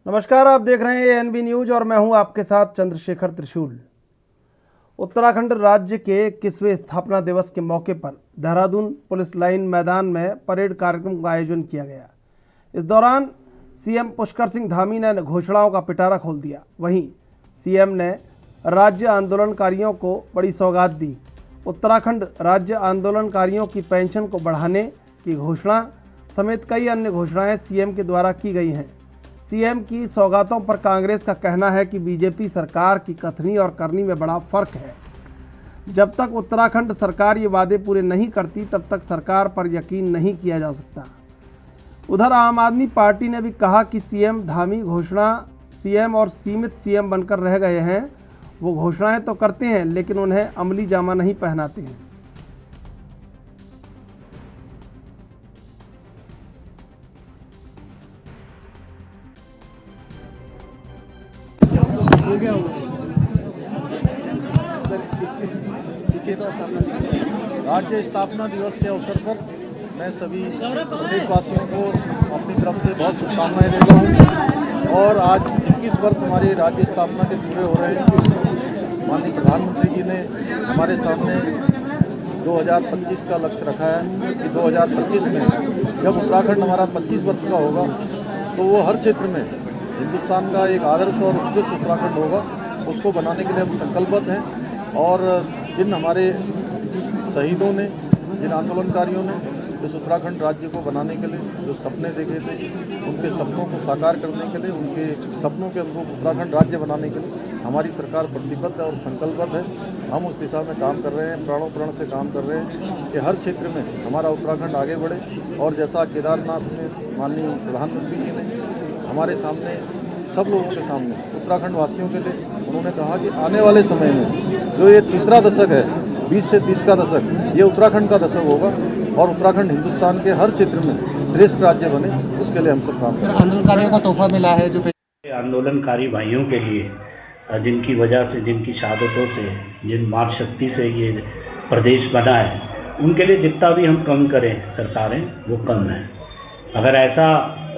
नमस्कार, आप देख रहे हैं एएनबी न्यूज और मैं हूं आपके साथ चंद्रशेखर त्रिशूल। उत्तराखंड राज्य के 21वें स्थापना दिवस के मौके पर देहरादून पुलिस लाइन मैदान में परेड कार्यक्रम का आयोजन किया गया। इस दौरान सीएम पुष्कर सिंह धामी ने घोषणाओं का पिटारा खोल दिया। वहीं सीएम ने राज्य आंदोलनकारियों को बड़ी सौगात दी। उत्तराखंड राज्य आंदोलनकारियों की पेंशन को बढ़ाने की घोषणा समेत कई अन्य घोषणाएं सीएम के द्वारा की गई हैं। सीएम की सौगातों पर कांग्रेस का कहना है कि बीजेपी सरकार की कथनी और करनी में बड़ा फर्क है। जब तक उत्तराखंड सरकार ये वादे पूरे नहीं करती तब तक सरकार पर यकीन नहीं किया जा सकता। उधर आम आदमी पार्टी ने भी कहा कि सीएम धामी घोषणा सीएम और सीमित सीएम बनकर रह गए हैं। वो घोषणाएं तो करते हैं लेकिन उन्हें अमली जामा नहीं पहनाते हैं। राज्य स्थापना दिवस के अवसर पर मैं सभी प्रदेशवासियों को अपनी तरफ से बहुत शुभकामनाएं देता हूं। और आज 21 वर्ष हमारे राज्य स्थापना के पूरे हो रहे हैं। माननीय प्रधानमंत्री जी ने हमारे सामने 2025 का लक्ष्य रखा है कि 2025 में जब उत्तराखंड हमारा 25 वर्ष का होगा तो वो हर क्षेत्र में हिंदुस्तान का एक आदर्श और उत्कृष्ट उत्तराखंड होगा। उसको बनाने के लिए हम संकल्पबद्ध हैं। और जिन हमारे शहीदों ने, जिन आंदोलनकारियों ने इस उत्तराखंड राज्य को बनाने के लिए जो सपने देखे थे, उनके सपनों को साकार करने के लिए, उनके सपनों के अनुरूप उत्तराखंड राज्य बनाने के लिए हमारी सरकार प्रतिबद्ध है और संकल्पबद्ध है। हम उस दिशा में काम कर रहे हैं, प्राणों प्राण से काम कर रहे हैं कि हर क्षेत्र में हमारा उत्तराखंड आगे बढ़े। और जैसा केदारनाथ में माननीय प्रधानमंत्री जी ने हमारे सामने, सब लोगों के सामने, उत्तराखंड वासियों के लिए उन्होंने कहा कि आने वाले समय में जो ये तीसरा दशक है, 20 से 30 का दशक, ये उत्तराखंड का दशक होगा और उत्तराखंड हिंदुस्तान के हर क्षेत्र में श्रेष्ठ राज्य बने, उसके लिए हम सब काम करें। आंदोलनकारियों का तोहफा मिला है जो आंदोलनकारी भाइयों के लिए, जिनकी वजह से, जिनकी शहादतों से, जिन मातृ शक्ति से ये प्रदेश बना है, उनके लिए जितना भी हम कम करें सरकारें, वो कम है। अगर ऐसा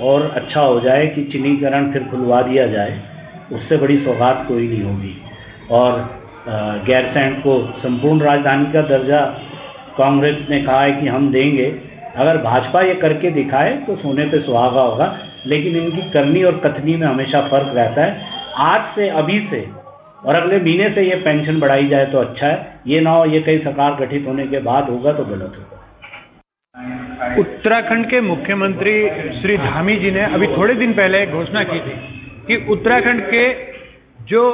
और अच्छा हो जाए कि चिन्हीकरण फिर खुलवा दिया जाए, उससे बड़ी सौगात कोई नहीं होगी। और गैरसैंण को संपूर्ण राजधानी का दर्जा कांग्रेस ने कहा है कि हम देंगे। अगर भाजपा ये करके दिखाए तो सोने पे सुहागा होगा, लेकिन इनकी करनी और कथनी में हमेशा फर्क रहता है। आज से, अभी से और अगले महीने से ये पेंशन बढ़ाई जाए तो अच्छा है। ये ना हो ये कई सरकार गठित होने के बाद होगा तो गलत होगा। उत्तराखंड के मुख्यमंत्री श्री धामी जी ने अभी थोड़े दिन पहले घोषणा की थी कि उत्तराखंड के जो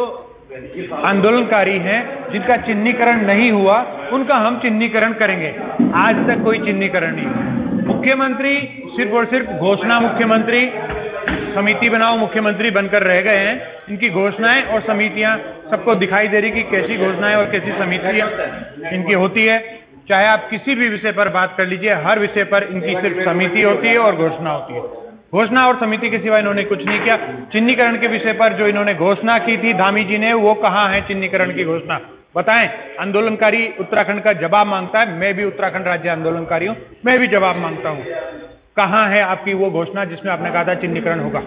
आंदोलनकारी हैं, जिनका चिन्हीकरण नहीं हुआ, उनका हम चिन्हीकरण करेंगे। आज तक कोई चिन्हीकरण नहीं हुआ। मुख्यमंत्री सिर्फ और सिर्फ घोषणा मुख्यमंत्री, समिति बनाओ मुख्यमंत्री बनकर रह गए हैं। इनकी घोषणाएं और समितियां सबको दिखाई दे रही कि कैसी घोषणाएं और कैसी समितियां इनकी होती है। चाहे आप किसी भी विषय पर बात कर लीजिए, हर विषय पर इनकी सिर्फ समिति होती है और घोषणा होती है। घोषणा और समिति के सिवा इन्होंने कुछ नहीं किया। चिन्हीकरण के विषय पर जो इन्होंने घोषणा की थी धामी जी ने, वो कहाँ है चिन्हीकरण की घोषणा? बताएं। आंदोलनकारी उत्तराखंड का जवाब मांगता है। मैं भी उत्तराखंड राज्य आंदोलनकारी हूं, मैं भी जवाब मांगता हूं। कहाँ है आपकी वो घोषणा जिसमें आपने कहा था चिन्हीकरण होगा?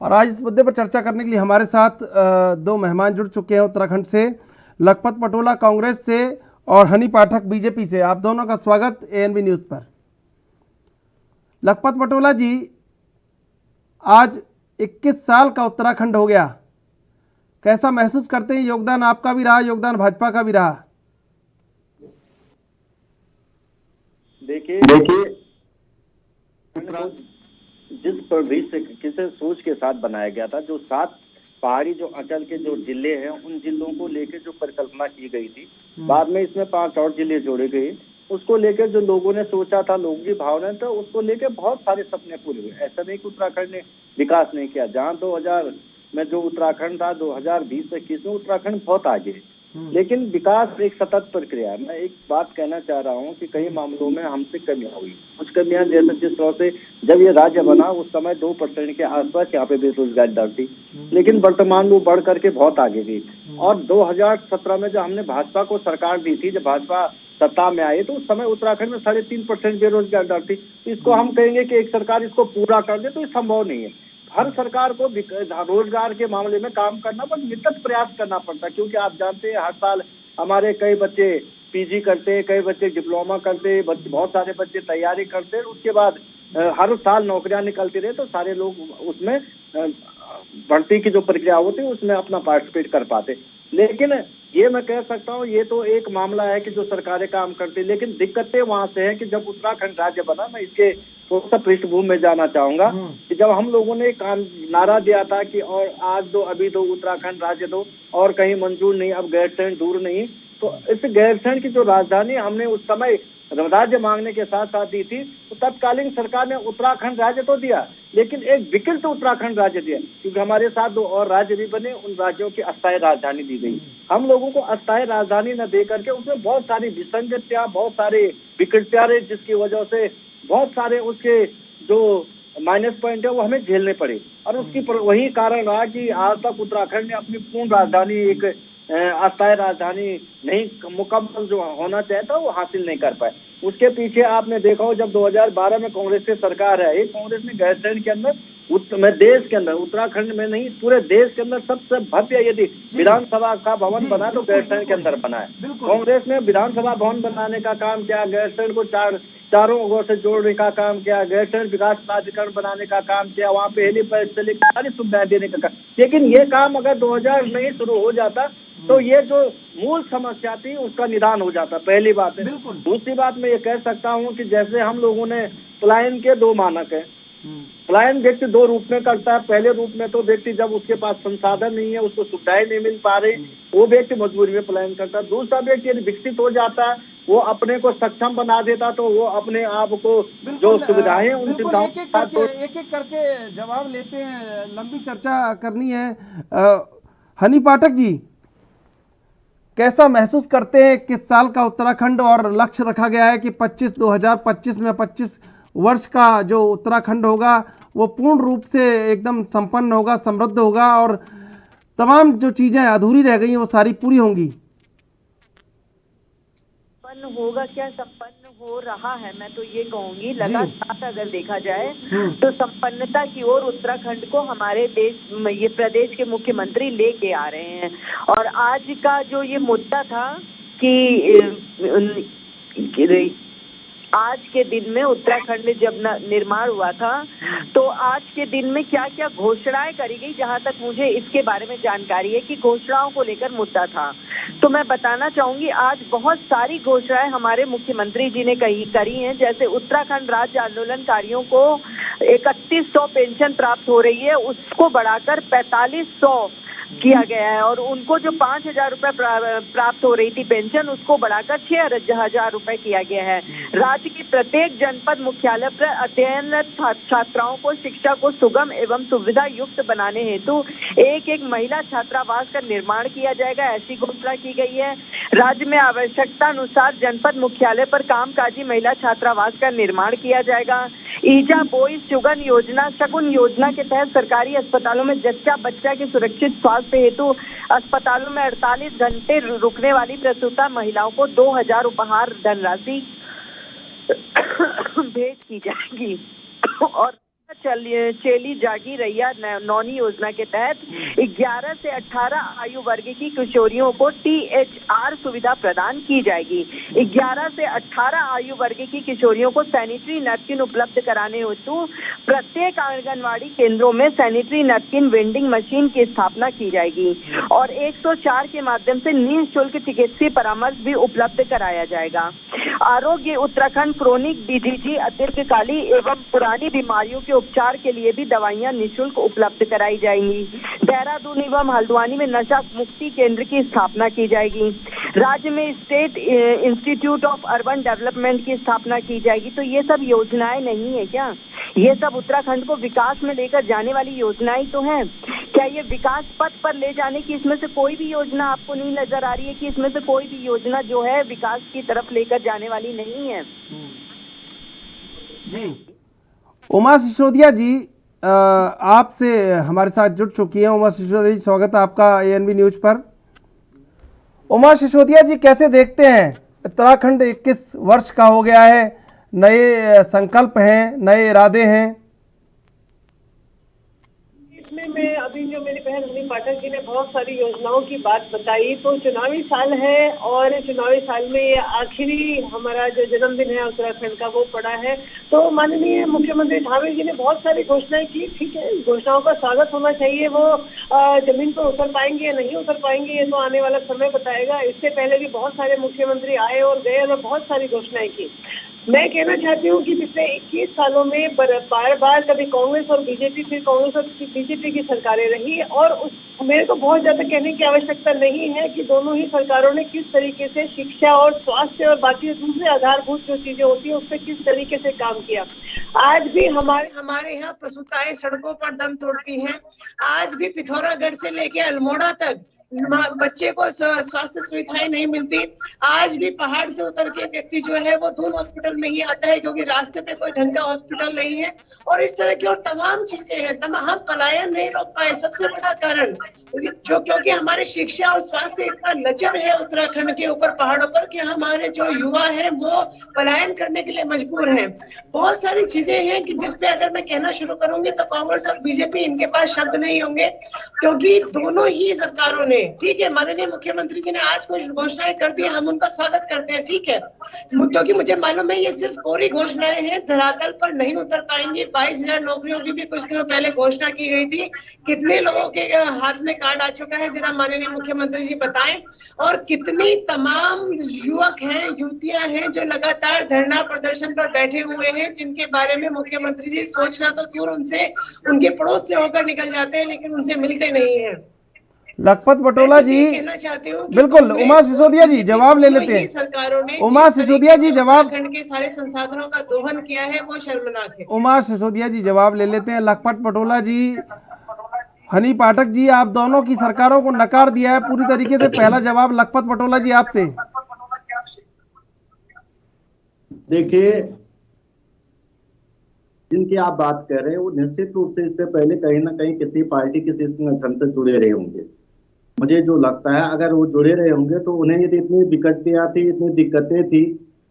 और आज इस मुद्दे पर चर्चा करने के लिए हमारे साथ दो मेहमान जुड़ चुके हैं उत्तराखंड से। लखपत पटोला कांग्रेस से और हनी पाठक बीजेपी से। आप दोनों का स्वागत एएनबी न्यूज़ पर। लखपत पटोला जी, आज 21 साल का उत्तराखंड हो गया, कैसा महसूस करते हैं? योगदान आपका भी रहा, योगदान भाजपा का भी रहा। देखिए जिस भविष्य किसे सोच के साथ बनाया गया था, जो 7 पहाड़ी जो अंचल के जो जिले हैं, उन जिलों को लेकर जो परिकल्पना की गई थी, बाद में इसमें 5 और जिले जोड़े गए। उसको लेकर जो लोगों ने सोचा था, लोगों की भावना था, उसको लेकर बहुत सारे सपने पूरे हुए। ऐसा नहीं कि उत्तराखंड ने विकास नहीं किया। जहाँ 2000 में जो उत्तराखंड था, 2020 से 21 में उत्तराखंड बहुत आगे है। लेकिन विकास एक सतत प्रक्रिया है। मैं एक बात कहना चाह रहा हूँ कि कई मामलों में हमसे कमियां हुई। कुछ कमियां जैसे जिस तरह से जब ये राज्य बना उस समय 2% के आसपास यहाँ पे बेरोजगारी दर थी, लेकिन वर्तमान वो बढ़ करके बहुत आगे गई। और 2017 में जब हमने भाजपा को सरकार दी थी, जब भाजपा सत्ता में आए तो उस समय उत्तराखंड में 3.5% बेरोजगार दर थी। तो इसको हम कहेंगे कि एक सरकार इसको पूरा कर दे तो ये संभव नहीं है। हर सरकार को रोजगार के मामले में काम करना पर निरंतर प्रयास करना पड़ता है, क्योंकि आप जानते हैं हर साल हमारे कई बच्चे पीजी करते हैं, कई बच्चे डिप्लोमा करते हैं, बहुत सारे बच्चे तैयारी करते हैं, उसके बाद हर साल नौकरियां निकलती रहे तो सारे लोग उसमें भर्ती की जो प्रक्रिया होती है उसमें अपना पार्टिसिपेट कर पाते। लेकिन ये मैं कह सकता हूँ ये तो एक मामला है कि जो सरकारें काम करती, लेकिन दिक्कतें वहां से है कि जब उत्तराखंड राज्य बना, मैं इसके थोड़ा सा पृष्ठभूमि में जाना चाहूंगा कि जब हम लोगों ने नारा दिया था कि और आज दो अभी दो उत्तराखंड राज्य दो और कहीं मंजूर नहीं, अब गैरसैंण दूर नहीं, तो इस गैरसैंण की जो राजधानी हमने उस समय राज्य मांगने के साथ साथ दी थी, तो तत्कालीन सरकार ने उत्तराखंड राज्य तो दिया लेकिन एक विकल्प उत्तराखंड राज्य दिया, क्योंकि हमारे साथ 2 और राज्य भी बने, उन राज्यों की अस्थायी राजधानी दी गई। हम लोगों को अस्थायी राजधानी न दे करके उसमें बहुत सारी विसंगतियां, बहुत सारे विकृतियां रही, जिसकी वजह से बहुत सारे उसके जो माइनस पॉइंट है वो हमें झेलने पड़े। और उसकी वही कारण रहा कि आज तक उत्तराखंड ने अपनी पूर्ण राजधानी, एक अस्थायी राजधानी नहीं मुकम्मल जो होना चाहता वो हासिल नहीं कर पाए। उसके पीछे आपने देखा हो जब 2012 में कांग्रेस की सरकार है, कांग्रेस ने गैरसैंण के अंदर देश के अंदर, उत्तराखंड में नहीं पूरे देश के अंदर सबसे भव्य यदि विधानसभा का भवन बना तो गैरसैंण के अंदर बना है। कांग्रेस ने विधानसभा भवन बनाने का काम किया, गैरसैंण को चारों ओर से जोड़ने का काम किया, गैरसैंण विकास प्राधिकरण बनाने का काम किया, वहाँ पे हेलीपैड से लेकर सारी सुविधाएं देने का काम। लेकिन ये काम अगर 2000 में ही शुरू हो जाता तो ये जो मूल समस्या थी उसका निदान हो जाता, पहली बात है। दूसरी बात मैं ये कह सकता हूँ कि जैसे हम लोगों ने पलायन के 2 मानक है। पलायन व्यक्ति 2 रूप में करता है। पहले रूप में तो व्यक्ति जब उसके पास संसाधन नहीं है, उसको सुविधाएं नहीं मिल पा रही, वो व्यक्ति मजबूरी में पलायन करता है। दूसरा व्यक्ति यदि विकसित हो जाता है, वो अपने को सक्षम बना देता तो वो अपने आप को जो सुविधाएं हैं उन सुविधाओं एक एक करके जवाब लेते हैं, लंबी चर्चा करनी है। हनी पाठक जी, कैसा महसूस करते हैं किस साल का उत्तराखंड, और लक्ष्य रखा गया है कि 2025 में 25 वर्ष का जो उत्तराखंड होगा वो पूर्ण रूप से एकदम संपन्न होगा, समृद्ध होगा और तमाम जो चीज़ें अधूरी रह गई वो सारी पूरी होंगी। संपन्न होगा क्या, संपन्न हो रहा है। मैं तो ये कहूंगी लगातार अगर देखा जाए तो संपन्नता की ओर उत्तराखंड को हमारे देश, ये प्रदेश के मुख्यमंत्री लेके आ रहे हैं। और आज का जो ये मुद्दा था कि आज के दिन में उत्तराखंड जब निर्माण हुआ था तो आज के दिन में क्या क्या घोषणाएं करी गई, जहां तक मुझे इसके बारे में जानकारी है कि घोषणाओं को लेकर मुद्दा था, तो मैं बताना चाहूंगी आज बहुत सारी घोषणाएं हमारे मुख्यमंत्री जी ने करी हैं। जैसे उत्तराखंड राज्य आंदोलनकारियों को 3100 पेंशन प्राप्त हो रही है, उसको बढ़ाकर 4500 किया गया है, और उनको जो 5000 रुपए प्राप्त हो रही थी पेंशन, उसको बढ़ाकर 6000 रुपए किया गया है। राज्य के प्रत्येक जनपद मुख्यालय पर अध्ययनरत छात्राओं को शिक्षा को सुगम एवं सुविधा युक्त बनाने हेतु एक महिला छात्रावास का निर्माण किया जाएगा, ऐसी घोषणा की गई है। राज्य में आवश्यकता अनुसार जनपद मुख्यालय पर कामकाजी महिला छात्रावास का निर्माण किया जाएगा। ईजा बोई शगुन योजना के तहत सरकारी अस्पतालों में जच्चा बच्चा के सुरक्षित स्वास्थ्य हेतु अस्पतालों में 48 घंटे रुकने वाली प्रसूता महिलाओं को 2000 उपहार धनराशि भेंट की जाएगी। और चेली जागी रैया नौनी योजना के तहत 11 से 18 आयु वर्ग की किशोरियों को THR सुविधा प्रदान की जाएगी। 11 से 18 आयु वर्ग की किशोरियों को सैनिटरी नैपकिन उपलब्ध कराने हेतु प्रत्येक आंगनवाड़ी केंद्रों में सैनिटरी नैपकिन वेंडिंग मशीन की स्थापना की जाएगी और 104 के माध्यम से निःशुल्क चिकित्सीय परामर्श भी उपलब्ध कराया जाएगा। आरोग्य उत्तराखंड क्रोनिक DDG दीर्घकाली एवं पुरानी बीमारियों के उपचार के लिए भी दवाइयां निःशुल्क उपलब्ध कराई जाएंगी। देहरादून एवं हल्द्वानी में नशा मुक्ति केंद्र की स्थापना की जाएगी। राज्य में state institute of urban development की स्थापना की जाएगी। तो ये सब योजनाएं नहीं है क्या? ये सब उत्तराखंड को विकास में लेकर जाने वाली योजनाएं तो हैं। क्या ये विकास पथ पर ले जाने की इसमें से कोई भी योजना आपको नहीं नजर आ रही है कि इसमें से कोई भी योजना जो है विकास की तरफ लेकर जाने वाली नहीं है? जी, उमा सिसोदिया जी आपसे हमारे साथ जुड़ चुकी हैं। उमा सिसोदिया जी, स्वागत है आपका ANB न्यूज पर। उमा सिसोदिया जी, कैसे देखते हैं उत्तराखंड 21 वर्ष का हो गया है, नए संकल्प हैं, नए इरादे हैं। इसमें मैं अभी जो मेरी बहन हनी पाठक जी ने बहुत सारी योजनाओं की बात बताई, तो चुनावी साल है और चुनावी साल में ये आखिरी हमारा जो जन्मदिन है उत्तराखंड का वो पड़ा है। तो माननीय मुख्यमंत्री धामी जी ने बहुत सारी घोषणाएं की। ठीक है, घोषणाओं का स्वागत होना चाहिए। वो जमीन पर उतर पाएंगे या नहीं उतर पाएंगे ये तो आने वाला समय बताएगा। इससे पहले भी बहुत सारे मुख्यमंत्री आए और गए और बहुत सारी घोषणाएं की। मैं कहना चाहती हूँ कि पिछले 21 सालों में बार बार कभी कांग्रेस और बीजेपी, फिर कांग्रेस और बीजेपी की सरकारें रही, और मेरे को बहुत ज्यादा कहने की आवश्यकता नहीं है कि दोनों ही सरकारों ने किस तरीके से शिक्षा और स्वास्थ्य और बाकी दूसरे आधारभूत जो चीजें होती है उस पर किस तरीके से काम किया। आज भी हमारे यहाँ प्रसूताएं सड़कों पर दम तोड़ती हैं। आज भी पिथौरागढ़ से लेके अल्मोड़ा तक बच्चे को स्वास्थ्य सुविधाएं नहीं मिलती। आज भी पहाड़ से उतर के व्यक्ति जो है वो दूर हॉस्पिटल में ही आता है क्योंकि रास्ते पे कोई ढंग का हॉस्पिटल नहीं है। और इस तरह की और तमाम चीजें हैं। हम पलायन नहीं रोक पाए, सबसे बड़ा कारण क्योंकि हमारे शिक्षा और स्वास्थ्य इतना लचर है उत्तराखंड के ऊपर पहाड़ों पर कि हमारे जो युवा है वो पलायन करने के लिए मजबूर हैं। बहुत सारी चीजें हैं कि जिसपे अगर मैं कहना शुरू करूंगी तो कांग्रेस और बीजेपी इनके पास शब्द नहीं होंगे, क्योंकि दोनों ही सरकारों ने, ठीक है, माननीय मुख्यमंत्री जी ने आज कुछ घोषणाएं कर दी, हम उनका स्वागत करते हैं, ठीक है, क्योंकि मुझे मालूम है ये सिर्फ कोरी घोषणाएं हैं, धरातल पर नहीं उतर पाएंगी। 22,000 नौकरियों की भी कुछ दिनों पहले घोषणा की गई थी। कितने लोगों के हाथ में कार्ड आ चुका है जरा माननीय मुख्यमंत्री जी बताएं। और कितनी तमाम युवक हैं, युवतियां हैं जो लगातार धरना प्रदर्शन पर बैठे हुए हैं, जिनके बारे में मुख्यमंत्री जी सोचना तो दूर, उनसे उनके पड़ोस से होकर निकल जाते हैं लेकिन उनसे मिलते नहीं है। लखपत बटोला जी, बिल्कुल, उमा सिसोदिया जी जवाब ले लेते हैं। सरकारों ने उमा सिसोदिया जी जवाब, उत्तराखंड के सारे संसाधनों का दोहन किया है, वो शर्मनाक है। उमा सिसोदिया जी जवाब ले लेते हैं। लखपत बटोला जी, हनी पाठक जी, आप दोनों की सरकारों को नकार दिया है पूरी तरीके से। पहला जवाब लखपत बटोला जी आपसे। देखिए, जिनकी आप बात कर रहे हैं वो निश्चित रूप से इससे पहले कहीं ना कहीं किसी पार्टी, किसी संगठन से जुड़े रहे होंगे। मुझे जो लगता है अगर वो जुड़े रहे होंगे तो उन्हें यदि इतनी विकटतियां थी, इतनी दिक्कतें थी,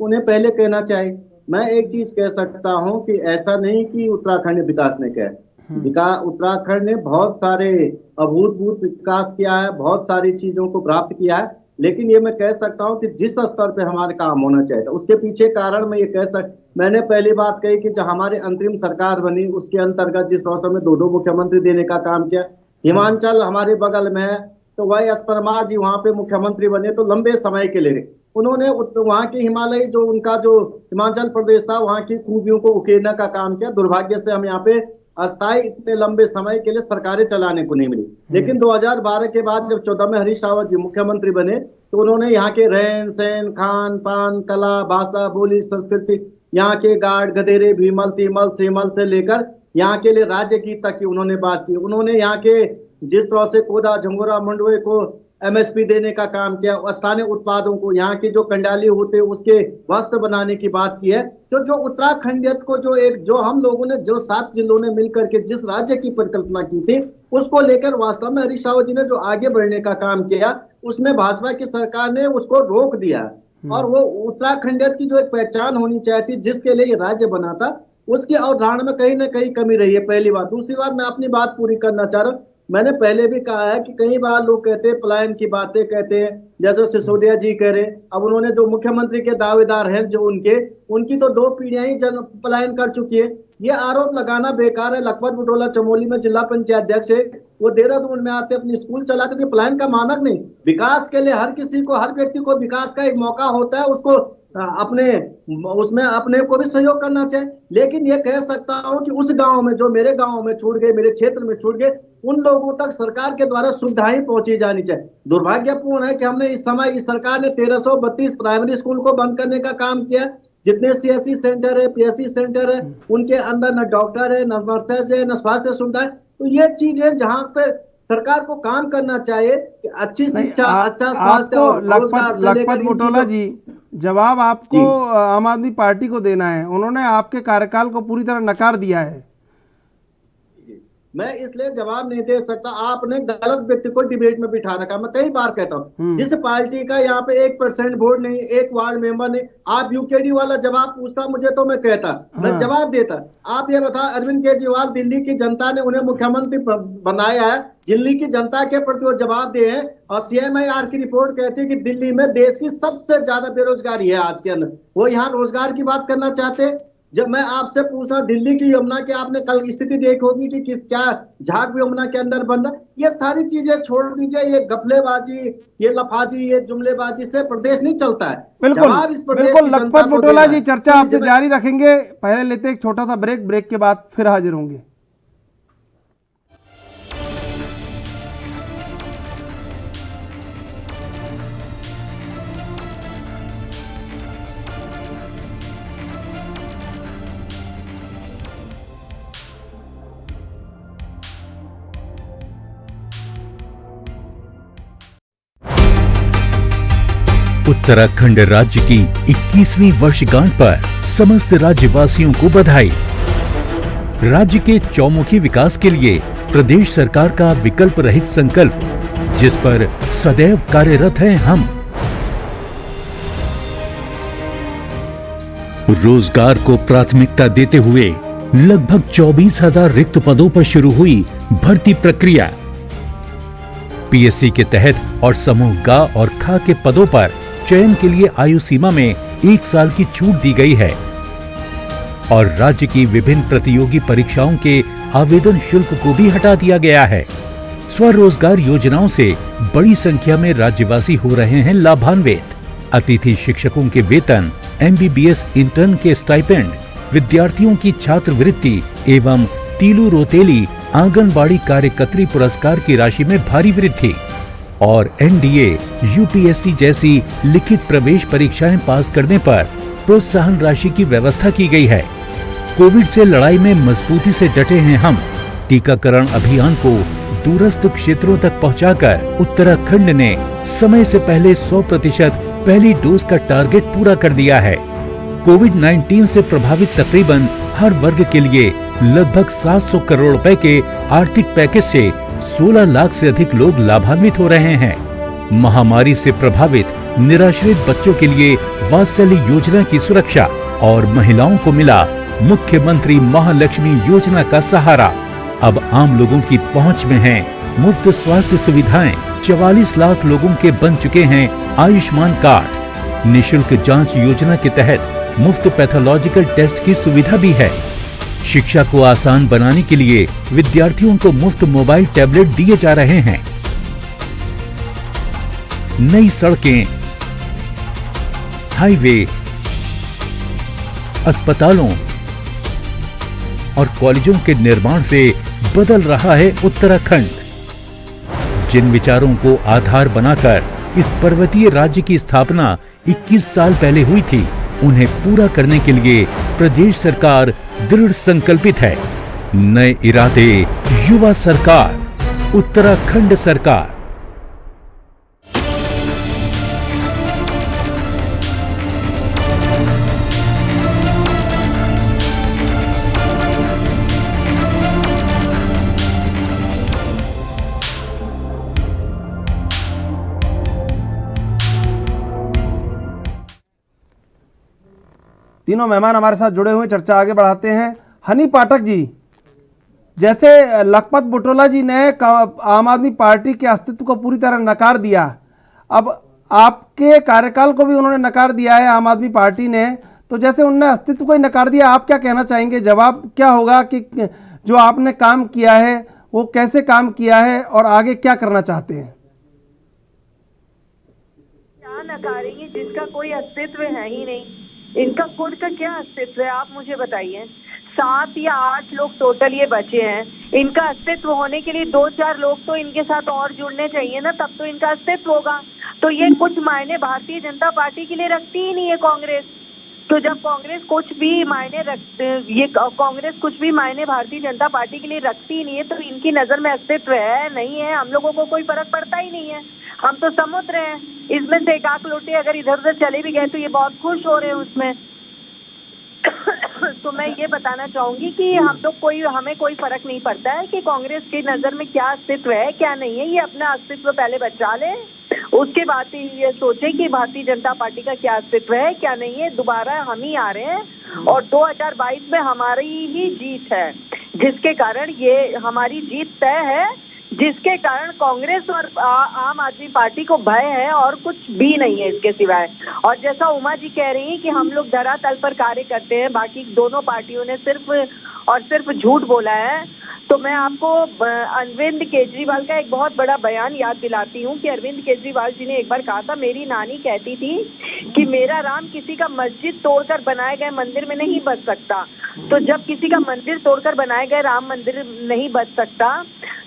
उन्हें पहले कहना चाहिए। मैं एक चीज कह सकता हूं कि ऐसा नहीं कि उत्तराखंड विकास ने कहा, उत्तराखंड ने बहुत सारे अभूतपूर्व विकास किया है, बहुत सारी चीजों को प्राप्त किया है, लेकिन ये मैं कह सकता हूं कि जिस स्तर पे हमारे काम होना चाहिए था उसके पीछे कारण मैं ये मैंने पहली बात कही कि जब हमारी अंतरिम सरकार बनी उसके अंतर्गत जिस अवसर में 2 मुख्यमंत्री देने का काम किया, हिमाचल हमारे बगल में है तो वाई एस परमार जी वहां पे मुख्यमंत्री बने तो लंबे समय के लिए उन्होंने वहां के हिमालय जो उनका जो हिमाचल प्रदेश था वहां की खूबियों को उकेरने का काम किया। दुर्भाग्य से हम यहाँ पे अस्थायी इतने लंबे समय के लिए सरकारें चलाने को नहीं मिली, लेकिन 2012 के बाद जब 14 में हरीश रावत जी मुख्यमंत्री बने तो उन्होंने यहाँ के रहन सहन, खान पान, कला, भाषा, बोली, संस्कृति, यहाँ के गार्ड गधेरे, भीमल, तीमल, सीमल से लेकर यहाँ के लिए राज्य गीत तक की उन्होंने बात की। उन्होंने यहाँ के जिस तरह से कोदा, झंगोरा, मंडवे को एमएसपी देने का काम किया, स्थानीय उत्पादों को, यहाँ की जो कंडाली होते उसके वस्त्र बनाने की बात की है। तो जो उत्तराखंडियत को जो हम लोगों ने, जो 7 जिलों ने मिलकर के जिस राज्य की परिकल्पना की थी उसको लेकर वास्तव में हरीश रावत जी ने जो आगे बढ़ने का काम किया उसमें भाजपा की सरकार ने उसको रोक दिया। और वो उत्तराखंडियत की जो एक पहचान होनी चाहिए थी जिसके लिए ये राज्य बना था उसकी अवधारणा में कहीं ना कहीं कमी रही है, पहली बात। दूसरी बात, मैं अपनी बात पूरी करना चाह रहा हूँ। मैंने पहले भी कहा है कि कई बार लोग कहते हैं पलायन की बातें कहते हैं, जैसे सिसोदिया जी कह रहे, अब उन्होंने जो मुख्यमंत्री के दावेदार हैं जो उनकी तो 2 पीढ़ियां ही पलायन कर चुकी है। ये आरोप लगाना बेकार है। लखपत बटोला चमोली में जिला पंचायत अध्यक्ष है, वो देहरादून में आते अपनी स्कूल चलाते थे। पलायन का मानक नहीं, विकास के लिए हर किसी को, हर व्यक्ति को विकास का एक मौका होता है, उसको उसमें अपने को भी सहयोग करना चाहिए। लेकिन ये कह सकता हूं कि उस गांव में, जो मेरे गांव में छूट गए, मेरे क्षेत्र में छूट गए, उन लोगों तक सरकार के द्वारा सुविधाएं पहुंची जानी चाहिए। दुर्भाग्यपूर्ण है कि हमने इस समय, इस सरकार ने 1332 प्राइमरी स्कूल को बंद करने का काम किया। जितने सीएससी सेंटर है, पीएससी सेंटर है, उनके अंदर न डॉक्टर है, न नर्सेस है, न स्वास्थ्य सुविधाएं। तो ये चीज है जहां पर सरकार को काम करना चाहिए कि अच्छी शिक्षा, अच्छा स्वास्थ्य और लखपत बटोला जी, जवाब आपको आम आदमी पार्टी को देना है। उन्होंने आपके कार्यकाल को पूरी तरह नकार दिया है। मैं इसलिए जवाब नहीं दे सकता। आपने गलत व्यक्ति को डिबेट में बिठा रखा। मैं कई बार कहता हूँ, जिस पार्टी का यहाँ पे 1% वोट नहीं, एक वार्ड मेंबर नहीं, आप यूकेडी वाला जवाब पूछता मुझे तो मैं कहता, मैं जवाब देता। आप ये बता, अरविंद केजरीवाल, दिल्ली की जनता ने उन्हें मुख्यमंत्री बनाया है, दिल्ली की जनता के प्रति वो जवाब दे हैं। और CMIR की रिपोर्ट कहती है कि दिल्ली में देश की सबसे ज्यादा बेरोजगारी है आज के अंदर। वो यहाँ रोजगार की बात करना चाहते हैं। जब मैं आपसे पूछ रहा, दिल्ली की यमुना की आपने कल स्थिति देखी होगी कि किस क्या झाग यमुना के अंदर बन रहा। ये सारी चीजें छोड़ दीजिए, ये गफलेबाजी, ये लफाजी, ये जुमलेबाजी से प्रदेश नहीं चलता है। बिल्कुल लखपत बुटोला जी, चर्चा आपसे जारी रखेंगे। पहले लेते एक छोटा सा ब्रेक के बाद फिर हाजिर होंगे। उत्तराखंड राज्य की 21वीं वर्षगांठ पर समस्त राज्यवासियों को बधाई। राज्य के चौमुखी विकास के लिए प्रदेश सरकार का विकल्प रहित संकल्प, जिस पर सदैव कार्यरत हैं हम। रोजगार को प्राथमिकता देते हुए लगभग 24,000 रिक्त पदों पर शुरू हुई भर्ती प्रक्रिया। PSC के तहत और समूह ग और ख के पदों पर चयन के लिए आयु सीमा में 1 साल की छूट दी गई है और राज्य की विभिन्न प्रतियोगी परीक्षाओं के आवेदन शुल्क को भी हटा दिया गया है। स्वरोजगार योजनाओं से बड़ी संख्या में राज्यवासी हो रहे हैं लाभान्वित। अतिथि शिक्षकों के वेतन, MBBS इंटर्न के स्टाइपेंड, विद्यार्थियों की छात्रवृत्ति एवं तीलू रोतेली आंगनबाड़ी कार्यकर्त्री पुरस्कार की राशि में भारी वृद्धि और NDA, UPSC जैसी लिखित प्रवेश परीक्षाएं पास करने पर प्रोत्साहन राशि की व्यवस्था की गई है। कोविड से लड़ाई में मजबूती से डटे हैं हम। टीकाकरण अभियान को दूरस्थ क्षेत्रों तक पहुंचाकर उत्तराखंड ने समय से पहले 100% पहली डोज का टारगेट पूरा कर दिया है। कोविड-19 से प्रभावित तकरीबन हर वर्ग के लिए लगभग 700 करोड़ रुपए के आर्थिक पैकेज से 16 लाख से अधिक लोग लाभान्वित हो रहे हैं। महामारी से प्रभावित निराश्रित बच्चों के लिए वात्सल्य योजना की सुरक्षा और महिलाओं को मिला मुख्यमंत्री महालक्ष्मी योजना का सहारा। अब आम लोगों की पहुंच में है मुफ्त स्वास्थ्य सुविधाएं। 44 लाख लोगों के बन चुके हैं आयुष्मान कार्ड। निशुल्क जांच योजना के तहत मुफ्त पैथोलॉजिकल टेस्ट की सुविधा भी है। शिक्षा को आसान बनाने के लिए विद्यार्थियों को मुफ्त मोबाइल टैबलेट दिए जा रहे हैं। नई सड़कें, हाईवे, अस्पतालों और कॉलेजों के निर्माण से बदल रहा है उत्तराखंड। जिन विचारों को आधार बनाकर इस पर्वतीय राज्य की स्थापना 21 साल पहले हुई थी, उन्हें पूरा करने के लिए प्रदेश सरकार दृढ़ संकल्पित है। नए इरादे, युवा सरकार, उत्तराखंड सरकार। तीनों मेहमान हमारे साथ जुड़े हुए, चर्चा आगे बढ़ाते हैं। हनी पाठक जी, जैसे लखपत बुटोला जी ने आम आदमी पार्टी के अस्तित्व को पूरी तरह नकार दिया, अब आपके कार्यकाल को भी उन्होंने नकार दिया है आम आदमी पार्टी ने, तो जैसे उन्होंने अस्तित्व को ही नकार दिया, आप क्या कहना चाहेंगे? जवाब क्या होगा कि जो आपने काम किया है वो कैसे काम किया है और आगे क्या करना चाहते हैं? क्या नकारेंगे जिसका कोई अस्तित्व है ही नहीं? इनका खुद का क्या अस्तित्व है, आप मुझे बताइए। 7 या 8 लोग टोटल ये बचे हैं। इनका अस्तित्व होने के लिए 2-4 लोग तो इनके साथ और जुड़ने चाहिए ना, तब तो इनका अस्तित्व होगा। तो ये कुछ मायने भारतीय जनता पार्टी के लिए रखती ही नहीं है कांग्रेस। तो जब कांग्रेस कुछ भी मायने कांग्रेस कुछ भी मायने भारतीय जनता पार्टी के लिए रखती ही नहीं है, तो इनकी नजर में अस्तित्व है नहीं है, हम लोगों को कोई फर्क पड़ता ही नहीं है। हम तो समुद्र हैं, इसमें से 1 लोटे अगर इधर उधर चले भी गए तो ये बहुत खुश हो रहे हैं उसमें। तो मैं ये बताना चाहूंगी कि हमें कोई फर्क नहीं पड़ता है कि कांग्रेस की नजर में क्या अस्तित्व है क्या नहीं है। ये अपना अस्तित्व पहले बचा ले, उसके बाद ही ये सोचे कि भारतीय जनता पार्टी का क्या अस्तित्व है क्या नहीं है। दोबारा हम ही आ रहे हैं और 2022 में हमारी ही जीत है, जिसके कारण ये हमारी जीत तय है, जिसके कारण कांग्रेस और आम आदमी पार्टी को भय है और कुछ भी नहीं है इसके सिवाय। और जैसा उमा जी कह रही हैं कि हम लोग धरातल पर कार्य करते हैं, बाकी दोनों पार्टियों ने सिर्फ और सिर्फ झूठ बोला है। तो मैं आपको अरविंद केजरीवाल का एक बहुत बड़ा बयान याद दिलाती हूँ कि अरविंद केजरीवाल जी ने एक बार कहा था, मेरी नानी कहती थी कि मेरा राम किसी का मस्जिद तोड़कर बनाए गए मंदिर में नहीं बस सकता। तो जब किसी का मंदिर तोड़कर बनाए गए राम मंदिर नहीं बच सकता,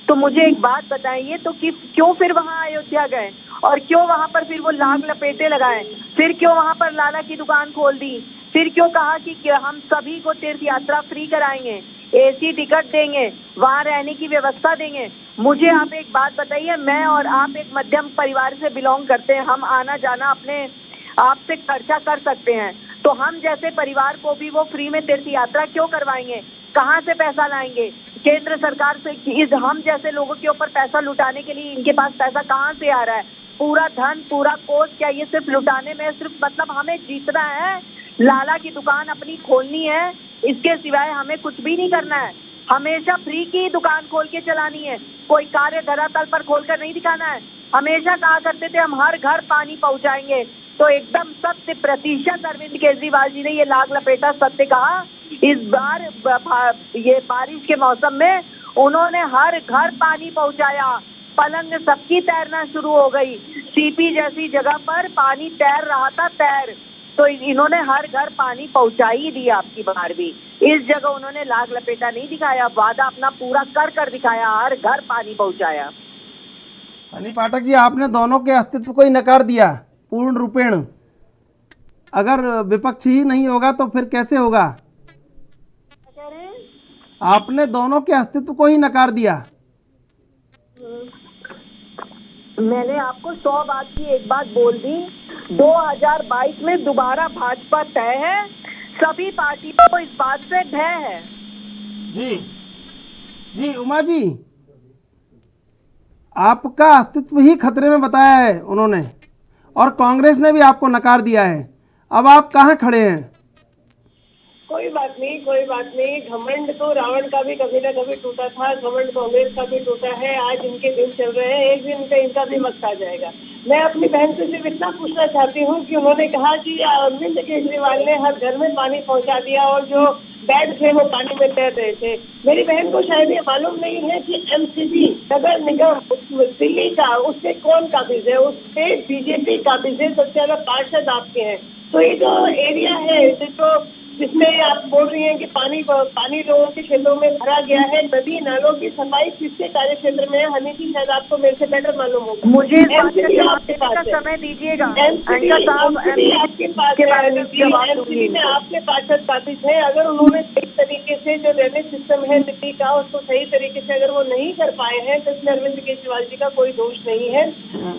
तो मुझे एक बात बताइए, तो क्यों फिर वहां अयोध्या गए और क्यों वहां पर फिर वो लाग लपेटे लगाए, फिर क्यों वहां पर लाला की दुकान खोल दी, फिर क्यों कहा कि हम सभी को तीर्थ यात्रा फ्री कराएंगे, एसी टिकट देंगे, वहां रहने की व्यवस्था देंगे। मुझे आप एक बात बताइए, मैं और आप एक मध्यम परिवार से बिलोंग करते हैं, हम आना जाना अपने आप से खर्चा कर सकते हैं, तो हम जैसे परिवार को भी वो फ्री में तीर्थ यात्रा क्यों करवाएंगे? कहाँ से पैसा लाएंगे? केंद्र सरकार से हम जैसे लोगों के ऊपर पैसा लुटाने के लिए इनके पास पैसा कहाँ से आ रहा है? पूरा धन पूरा कोष क्या ये सिर्फ लुटाने में, सिर्फ मतलब हमें जीतना है, लाला की दुकान अपनी खोलनी है, इसके सिवाय हमें कुछ भी नहीं करना है। हमेशा फ्री की दुकान खोल के चलानी है, कोई कार्य धरातल पर खोलकर नहीं दिखाना है। हमेशा कहा करते थे हम हर घर पानी पहुंचाएंगे, तो एकदम 100% अरविंद केजरीवाल जी ने ये लाग लपेटा सत्य कहा। इस बार ये बारिश के मौसम में उन्होंने हर घर पानी पहुंचाया, पलंग सबकी तैरना शुरू हो गई, सीपी जैसी जगह पर पानी तैर रहा था तो इन्होंने हर घर पानी पहुंचा ही दिया। आपकी बार भी इस जगह उन्होंने लाग लपेटा नहीं दिखाया, वादा अपना पूरा कर दिखाया, हर घर पानी पहुंचाया। हनी पाठक जी, आपने दोनों के अस्तित्व को ही नकार दिया पूर्ण रूपेण। अगर विपक्ष ही नहीं होगा तो फिर कैसे होगा? आपने दोनों के अस्तित्व को ही नकार दिया। मैंने आपको 100 बात की एक बात बोल दी, 2022 में दोबारा भाजपा तय है, सभी पार्टियों को इस बात से भय है। जी उमा जी, आपका अस्तित्व ही खतरे में बताया है उन्होंने, और कांग्रेस ने भी आपको नकार दिया है। अब आप कहाँ खड़े हैं? कोई बात नहीं। घमंड तो रावण का भी कभी ना कभी टूटा था, घमंड कांग्रेस का भी टूटा है। आज इनके दिन चल रहे हैं, एक दिन इनका भी वक्त आ जाएगा। मैं अपनी बहन से सिर्फ इतना पूछना चाहती हूँ कि उन्होंने कहा कि अरविंद केजरीवाल ने हर घर में पानी पहुँचा दिया और जो बैग थे वो पानी में तैर रहे थे। मेरी बहन को शायद ये मालूम नहीं है कि एमसीडी नगर निगम दिल्ली का, उससे कौन काबिज है? उससे बीजेपी काबिज है, सबसे ज्यादा पार्षद आपके हैं। तो ये जो एरिया है जिसमें आप बोल रही हैं कि पानी लोगों के क्षेत्रों में भरा गया है, नदी नालों की सफाई किसके कार्य क्षेत्र में है? हनी जी, शायद आपको मेरे से बेटर मालूम होगा। मुझे एमसीडी आपके पास समय दीजिएगा। एमसीडी आपके पास है, एमसीडी में आपके पार्षद काबिज है। अगर उन्होंने सही तरीके से जो ड्रेनेज सिस्टम है दिल्ली का, उसको सही तरीके से अगर वो नहीं कर पाए हैं, तो इसमें अरविंद केजरीवाल जी का कोई दोष नहीं है।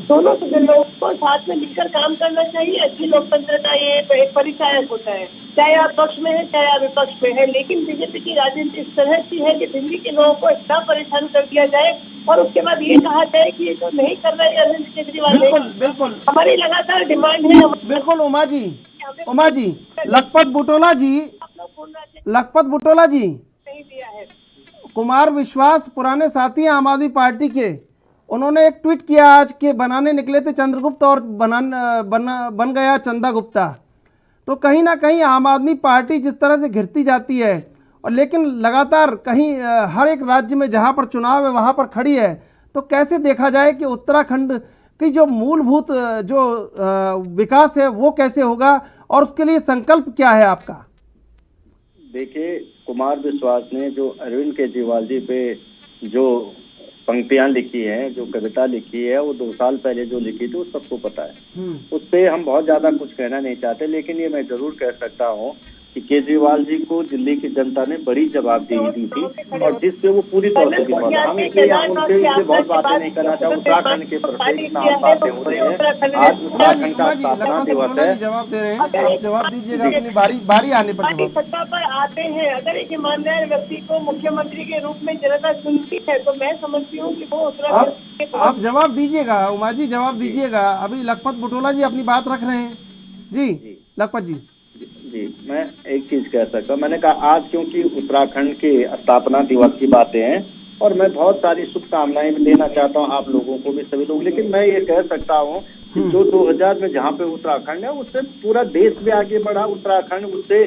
दोनों लोगों को साथ में मिलकर काम करना चाहिए। अच्छी लोकतंत्र का ये एक परिचायक होता है, चाहे आप पक्ष में है चाहे आप विपक्ष में है। लेकिन बीजेपी की राजनीति इस तरह की है कि दिल्ली के लोगों को इतना परेशान कर दिया जाए और उसके बाद ये कहा जाए कि ये तो नहीं कर रहे हैं अरविंद केजरीवाल। बिल्कुल हमारी लगातार डिमांड है। बिल्कुल उमा जी, लखपत बुटोला जी नहीं दिया है। कुमार विश्वास पुराने साथी आम आदमी पार्टी के, उन्होंने एक ट्वीट किया आज के बनाने निकले थे चंद्रगुप्त और बन गया चंदा गुप्ता। तो कहीं ना कहीं आम आदमी पार्टी जिस तरह से घिरती जाती है, और लेकिन लगातार कहीं हर एक राज्य में जहां पर चुनाव है वहां पर खड़ी है, तो कैसे देखा जाए कि उत्तराखंड की जो मूलभूत जो विकास है वो कैसे होगा, और उसके लिए संकल्प क्या है आपका? देखिए, कुमार विश्वास ने जो अरविंद केजरीवाल जी पे जो पंक्तियां लिखी हैं, जो कविता लिखी है, वो 2 साल पहले जो लिखी थी वो सबको पता है। उस पे हम बहुत ज्यादा कुछ कहना नहीं चाहते, लेकिन ये मैं जरूर कह सकता हूँ कि केजरीवाल जी को दिल्ली की जनता ने बड़ी जवाबदेही दी थी और जिससे वो पूरी तौर से विफल। हम इसलिए उनसे बहुत बातें नहीं करना चाहते। उत्तराखंड के प्रत्येक बातें हो रही है। आज उत्तराखंड का स्थापना दिवस है। जवाब दे रहे हैं, आप जवाब दीजिएगा अपनी बारी आने पर जवाब। सत्ता पर आते हैं, अगर एक ईमानदार व्यक्ति को मुख्यमंत्री के रूप में जनता चुनती है तो मैं समझती हूँ कि वो उत्तराखंड। आप जवाब दीजिएगा उमा जी, जवाब दीजिएगा। अभी लखपत बुटोला जी अपनी बात रख रहे हैं। जी लखपत जी। जी, मैं एक चीज कह सकता हूँ। मैंने कहा आज क्योंकि उत्तराखंड के स्थापना दिवस की बातें हैं और मैं बहुत सारी शुभकामनाएं देना चाहता हूँ आप लोगों को भी, सभी लोग। लेकिन मैं ये कह सकता हूँ कि जो 2000 में जहाँ पे उत्तराखंड है उससे पूरा देश भी आगे बढ़ा। उत्तराखंड उससे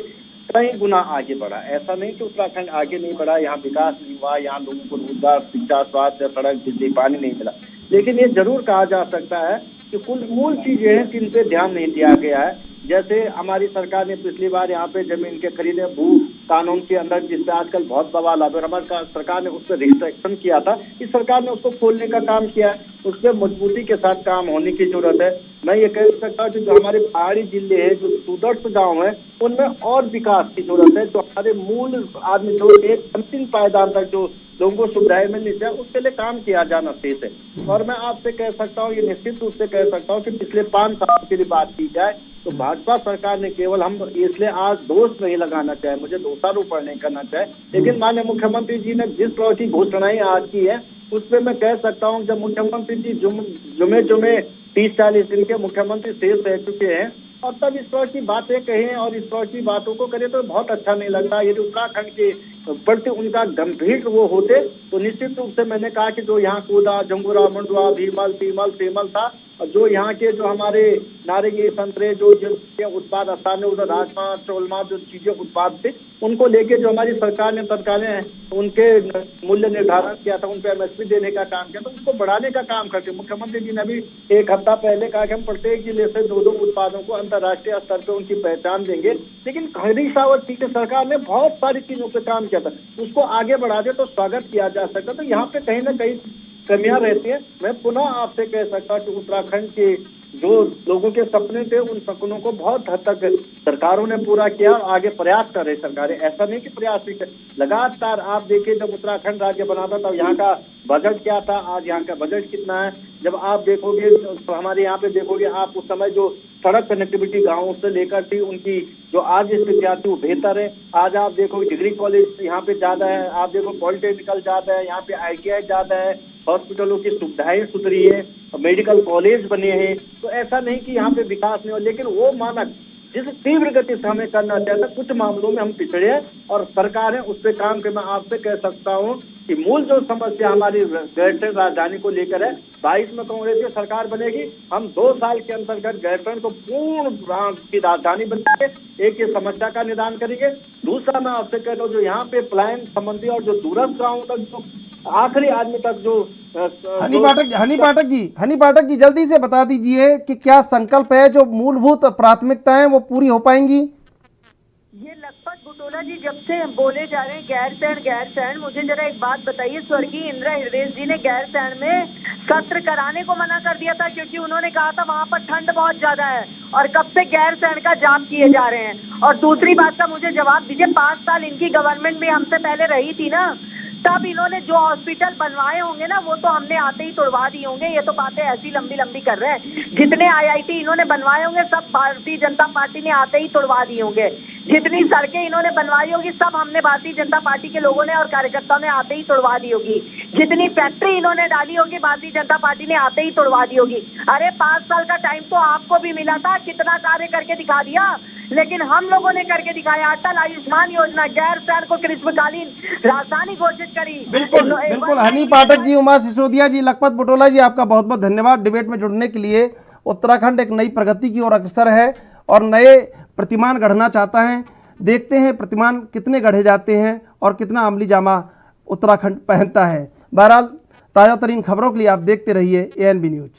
कई गुना आगे बढ़ा। ऐसा नहीं कि उत्तराखंड आगे नहीं बढ़ा, यहाँ विकास नहीं हुआ, यहाँ लोगों को रोजगार, शिक्षा, स्वास्थ्य, सड़क, बिजली, पानी नहीं मिला। लेकिन ये जरूर कहा जा सकता है कि कुल मूल चीजें हैं जिन पे ध्यान नहीं दिया गया है। जैसे हमारी सरकार ने पिछली बार यहाँ पे जमीन के खरीदे भू कानून के अंदर जिससे आजकल बहुत बवाल आ गया, हमारी सरकार ने उस पर रिस्ट्रिक्शन किया था। इस सरकार ने उसको खोलने का काम किया है। उस पर मजबूती के साथ काम होने की जरूरत है। मैं ये कह सकता हूँ कि जो हमारे पहाड़ी जिले हैं, जो सुदूरस्थ गाँव है, उनमें और विकास की जरूरत है। जो हमारे मूल आदमी जो एक अंतिम पायदान तक जो लोगों को सुविधाएं मिलनी चाहिए उसके लिए काम किया जाना शेष है। और मैं आपसे कह सकता हूँ, ये निश्चित रूप से कह सकता हूँ कि पिछले 5 साल के लिए बात की जाए तो भाजपा सरकार ने केवल, हम इसलिए आज दोष नहीं लगाना चाहे, मुझे दोषारोपण नहीं करना चाहे, लेकिन माननीय मुख्यमंत्री जी ने जिस तरह की घोषणाएं आज की है उस पर मैं कह सकता हूँ जब मुख्यमंत्री जी जुमे 30-40 दिन के मुख्यमंत्री शेष रह चुके हैं और तब इस तरह की बातें कहें और इस तरह की बातों को करें तो बहुत अच्छा नहीं लगता। यदि उत्तराखंड के प्रति उनका गंभीर वो होते तो निश्चित रूप से मैंने कहा कि जो यहाँ कोदा, जंगूरा, मंडवा, भीमल, तीमल था, और जो यहाँ के जो हमारे नारंगी, संतरे, जो उत्पाद स्थानीय उधर राजमा, चौलमा, जो चीजें उत्पाद थे उनको लेके जो हमारी सरकार ने तत्कालीन उनके मूल्य निर्धारण किया था, उन पर MSP देने का काम किया, तो उसको बढ़ाने का काम करते। मुख्यमंत्री जी ने अभी 1 हफ्ता पहले कहा कि हम प्रत्येक जिले से 2-2 उत्पादों को अंतर्राष्ट्रीय स्तर पर उनकी पहचान देंगे। लेकिन हरीश रावत जी की सरकार ने बहुत सारी चीजों पर काम किया था, उसको आगे बढ़ा दे तो स्वागत किया जा सकता। तो यहाँ पे कहीं ना कहीं कमियां रहती है। मैं पुनः आपसे कह सकता कि उत्तराखंड के जो लोगों के सपने थे उन सपनों को बहुत हद तक सरकारों ने पूरा किया और आगे प्रयास कर रही सरकारें। ऐसा नहीं कि प्रयास नहीं कर, लगातार आप देखिए जब उत्तराखंड राज्य बना था तब यहाँ का बजट क्या था, आज यहाँ का बजट कितना है। जब आप देखोगे तो हमारे यहाँ पे देखोगे आप उस समय जो सड़क कनेक्टिविटी गाँवों से लेकर थी उनकी जो आज स्थिति आती है वो बेहतर है। आज आप देखोगे डिग्री कॉलेज यहाँ पे ज्यादा है, आप देखो पॉलिटेक्निकल ज्यादा है, यहाँ पे ITI ज्यादा है, हॉस्पिटलों की सुविधाएं सुधरी है, मेडिकल कॉलेज बने हैं। तो ऐसा नहीं कि यहाँ पे विकास नहीं हो, लेकिन वो मानक जिस तीव्र गति से हमें करना चाहिए था कुछ मामलों में हम पिछड़े हैं और सरकार है उस पर काम के। मैं आपसे कह सकता हूँ कि मूल जो समस्या हमारी गैरसैंण राजधानी को लेकर है, 22 में कांग्रेस की सरकार बनेगी, हम 2 साल के अंतर्गत गैरसैंण को पूर्ण की राजधानी बनाएंगे, एक ये समस्या का निदान करेंगे। दूसरा मैं आपसे कहता हूँ जो यहाँ पे पलायन संबंधी और जो दूरस्थ गाँव तक जो आखिरी आदमी तक जो हनी पाठक जी जल्दी से बता दीजिए कि क्या संकल्प है, जो मूलभूत प्राथमिकताएं वो पूरी हो पाएंगी? ये लखपत बुटोला जी जब से बोले जा रहे हैं गैरसैंण, मुझे जरा एक बात बताइए। स्वर्गीय इंदिरा हृदय जी ने गैरसैंण में सत्र कराने को मना कर दिया था क्योंकि उन्होंने कहा था वहां पर ठंड बहुत ज्यादा है, और कब से गैरसैंण का जाम किए जा रहे हैं। और दूसरी बात का मुझे जवाब दीजिए, 5 साल इनकी गवर्नमेंट भी हमसे पहले रही थी ना, तब इन्होंने जो हॉस्पिटल बनवाए होंगे ना वो तो हमने आते ही तोड़वा दिए होंगे। ये तो बातें ऐसी लंबी कर रहे हैं। जितने IIT इन्होंने बनवाए होंगे सब भारतीय जनता पार्टी ने आते ही तोड़वा दिए होंगे। जितनी सड़कें इन्होंने बनवाई होगी सब हमने भारतीय जनता पार्टी के लोगों ने और कार्यकर्ताओं ने आते ही तोड़वा दी होगी। जितनी फैक्ट्री इन्होंने डाली होगी भारतीय जनता पार्टी ने आते ही तोड़वा दी होगी। अरे 5 साल का टाइम तो आपको भी मिला था, कितना कार्य करके दिखा दिया, लेकिन हम लोगों ने करके दिखाया। अटल आयुष्मान योजना, गैरसैंण को ग्रीष्मकालीन राजधानी घोषित करी। बिल्कुल हनी पाठक जी, उमा सिसोदिया जी, लखपत बुटोला जी, आपका बहुत बहुत धन्यवाद डिबेट में जुड़ने के लिए। उत्तराखंड एक नई प्रगति की ओर अग्रसर है और नए प्रतिमान गढ़ना चाहता है। देखते हैं प्रतिमान कितने गढ़े जाते हैं और कितना अमली जामा उत्तराखंड पहनता है। बहरहाल ताज़ा तरीन खबरों के लिए आप देखते रहिए ANB न्यूज।